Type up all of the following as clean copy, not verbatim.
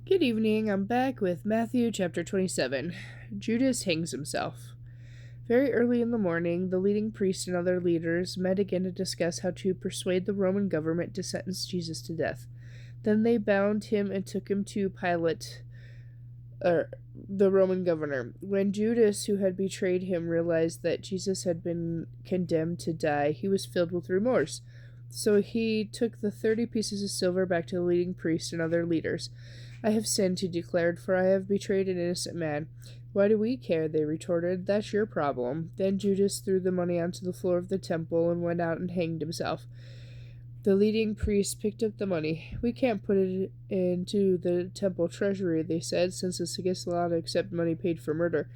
Good evening. I'm back with Matthew chapter 27. Judas hangs himself. Very early in the morning, the leading priests and other leaders met again to discuss how to persuade the Roman government to sentence Jesus to death. Then they bound him and took him to Pilate, the Roman governor. When Judas, who had betrayed him, realized that Jesus had been condemned to die, he was filled with remorse. So he took the 30 pieces of silver back to the leading priests and other leaders. I have sinned, he declared, for I have betrayed an innocent man. Why do we care? They retorted. That's your problem. Then Judas threw the money onto the floor of the temple and went out and hanged himself. The leading priests picked up the money. We can't put it into the temple treasury, they said, since it's against the law to accept money paid for murder.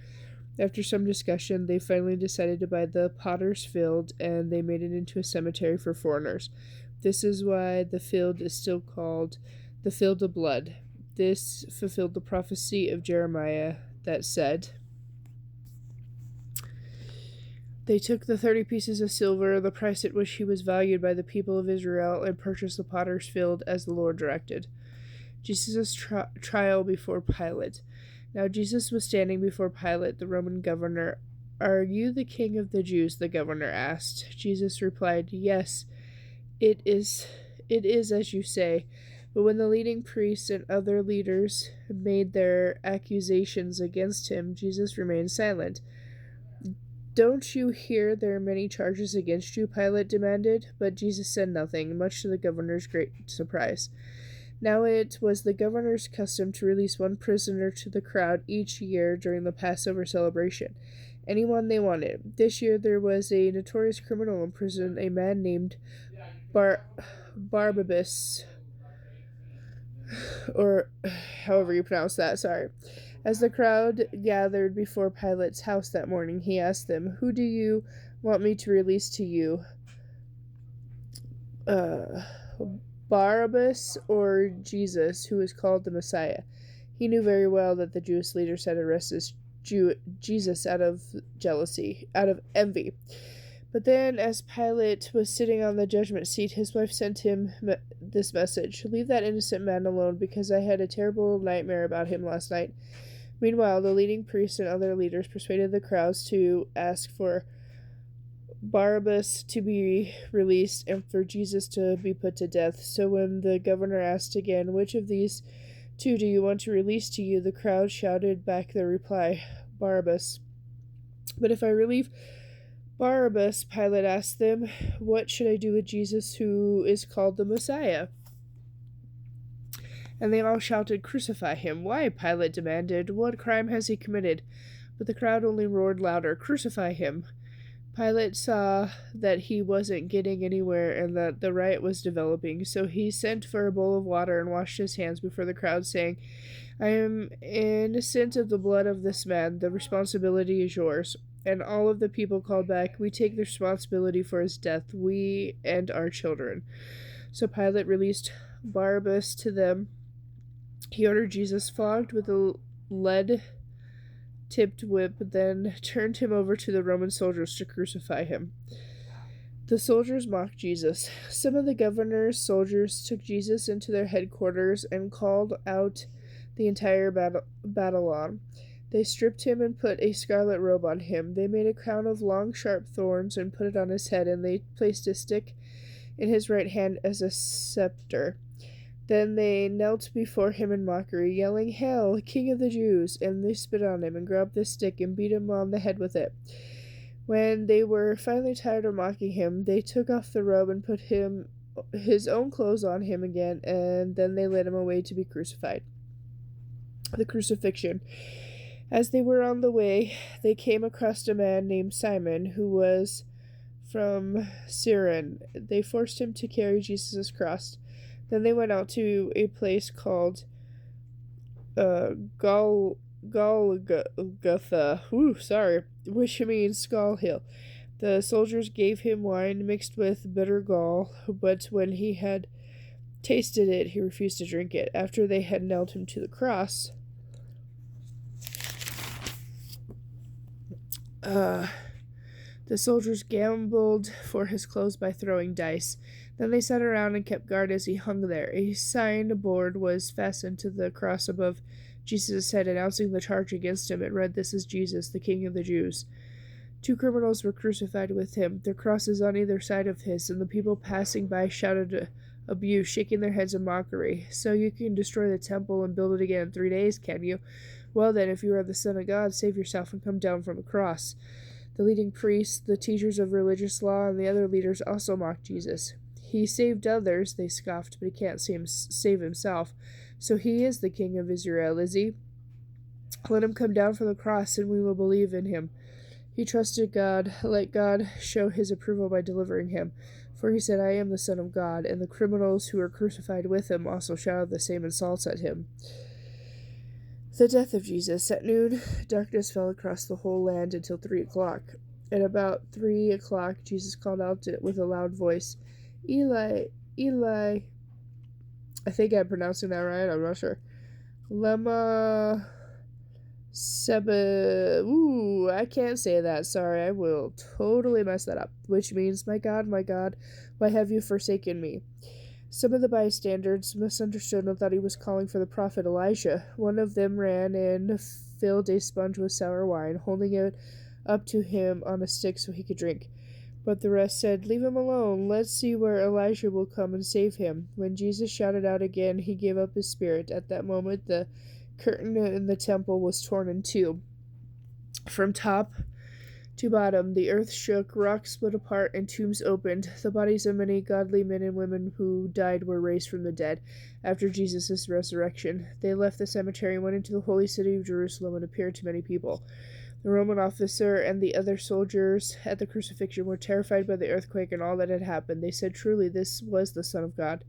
After some discussion, they finally decided to buy the potter's field, and they made it into a cemetery for foreigners. This is why the field is still called the Field of Blood. This fulfilled the prophecy of Jeremiah that said, They took the 30 pieces of silver, the price at which he was valued by the people of Israel, and purchased the potter's field as the Lord directed. Jesus' trial before Pilate. Now Jesus was standing before Pilate, the Roman governor. Are you the king of the Jews? The governor asked. Jesus replied, Yes, it is as you say. But when the leading priests and other leaders made their accusations against him, Jesus remained silent. Don't you hear there are many charges against you? Pilate demanded. But Jesus said nothing, much to the governor's great surprise. Now it was the governor's custom to release one prisoner to the crowd each year during the Passover celebration, anyone they wanted. This year there was a notorious criminal in prison, a man named Barabbas, or however you pronounce that, sorry. As the crowd gathered before Pilate's house that morning, he asked them, Who do you want me to release to you? Barabbas or Jesus, who is called the Messiah? He knew very well that the Jewish leaders had arrested Jesus out of jealousy, out of envy. But then, as Pilate was sitting on the judgment seat, his wife sent him this message, Leave that innocent man alone, because I had a terrible nightmare about him last night. Meanwhile, the leading priests and other leaders persuaded the crowds to ask for Barabbas to be released and for Jesus to be put to death. So when the governor asked again, Which of these two do you want to release to you? The crowd shouted back their reply, Barabbas. But if I relieve Barabbas, Pilate asked them, What should I do with Jesus who is called the Messiah? And they all shouted, Crucify him. Why? Pilate demanded. What crime has he committed? But the crowd only roared louder, Crucify him. Pilate saw that he wasn't getting anywhere and that the riot was developing, so he sent for a bowl of water and washed his hands before the crowd, saying, I am innocent of the blood of this man. The responsibility is yours. And all of the people called back, We take the responsibility for his death, we and our children. So Pilate released Barabbas to them. He ordered Jesus flogged with a lead-tipped whip, then turned him over to the Roman soldiers to crucify him. The soldiers mocked Jesus. Some of the governor's soldiers took Jesus into their headquarters and called out the entire Babylon. They stripped him and put a scarlet robe on him. They made a crown of long, sharp thorns and put it on his head, and they placed a stick in his right hand as a scepter. Then they knelt before him in mockery, yelling, Hail, King of the Jews! And they spit on him and grabbed the stick and beat him on the head with it. When they were finally tired of mocking him, they took off the robe and put his own clothes on him again, and then they led him away to be crucified. The crucifixion. As they were on the way, they came across a man named Simon, who was from Cyrene. They forced him to carry Jesus' cross. Then they went out to a place called Golgotha, which means Skull Hill. The soldiers gave him wine mixed with bitter gall, but when he had tasted it, he refused to drink it. After they had nailed him to the cross, the soldiers gambled for his clothes by throwing dice. Then they sat around and kept guard as he hung there. A signboard was fastened to the cross above Jesus' head, announcing the charge against him. It read, "This is Jesus, the King of the Jews." 2 criminals were crucified with him, their crosses on either side of his, and the people passing by shouted abuse, shaking their heads in mockery. "So you can destroy the temple and build it again in 3 days, can you? Well then, if you are the Son of God, save yourself and come down from the cross." The leading priests, the teachers of religious law, and the other leaders also mocked Jesus. "He saved others," they scoffed, "but he can't save himself. So he is the King of Israel, is he? Let him come down from the cross, and we will believe in him. He trusted God. Let God show his approval by delivering him. For he said, 'I am the Son of God,' and the criminals who were crucified with him also shouted the same insults at him." The death of Jesus. At noon, darkness fell across the whole land until 3 o'clock. At about 3 o'clock, Jesus called out with a loud voice, "Eli, Eli," I think I'm pronouncing that right, I'm not sure. "Lema Seba," I can't say that, sorry, I will totally mess that up, which means, my God, why have you forsaken me?" Some of the bystanders misunderstood and thought he was calling for the prophet Elijah. One of them ran and filled a sponge with sour wine, holding it up to him on a stick so he could drink. But the rest said, "Leave him alone. Let's see where Elijah will come and save him." When Jesus shouted out again, he gave up his spirit. At that moment, the curtain in the temple was torn in two. From top to bottom, the earth shook, rocks split apart, and tombs opened. The bodies of many godly men and women who died were raised from the dead after Jesus' resurrection. They left the cemetery and went into the holy city of Jerusalem and appeared to many people. The Roman officer and the other soldiers at the crucifixion were terrified by the earthquake and all that had happened. They said, "Truly, this was the Son of God."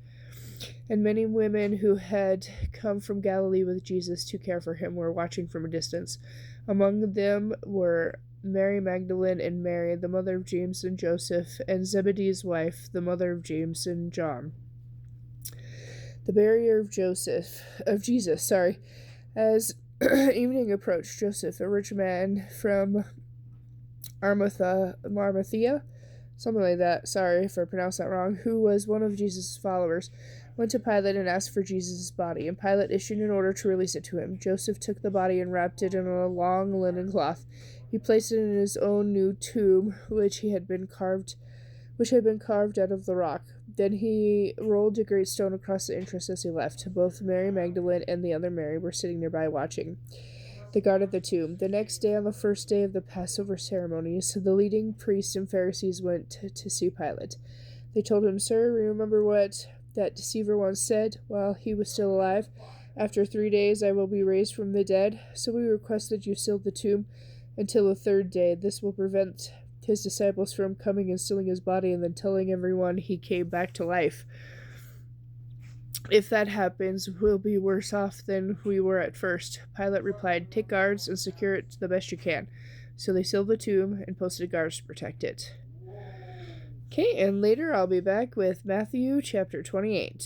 And many women who had come from Galilee with Jesus to care for him were watching from a distance. Among them were Mary Magdalene and Mary, the mother of James and Joseph, and Zebedee's wife, the mother of James and John. The burial of Jesus. As evening approached, Joseph, a rich man from Arimathea, something like that, sorry if I pronounced that wrong, who was one of Jesus' followers, went to Pilate and asked for Jesus' body, and Pilate issued an order to release it to him. Joseph took the body and wrapped it in a long linen cloth. He placed it in his own new tomb, which had been carved out of the rock. Then he rolled a great stone across the entrance as he left. Both Mary Magdalene and the other Mary were sitting nearby watching. The guard at the tomb. The next day, on the first day of the Passover ceremonies, the leading priests and Pharisees went to see Pilate. They told him, "Sir, remember what that deceiver once said while he was still alive? 'After 3 days I will be raised from the dead.' So we request that you seal the tomb until the 3rd day. This will prevent his disciples from coming and stealing his body and then telling everyone he came back to life. If that happens, we'll be worse off than we were at first." Pilate replied, "Take guards and secure it the best you can." So they sealed the tomb and posted guards to protect it. Okay, and later I'll be back with Matthew chapter 28.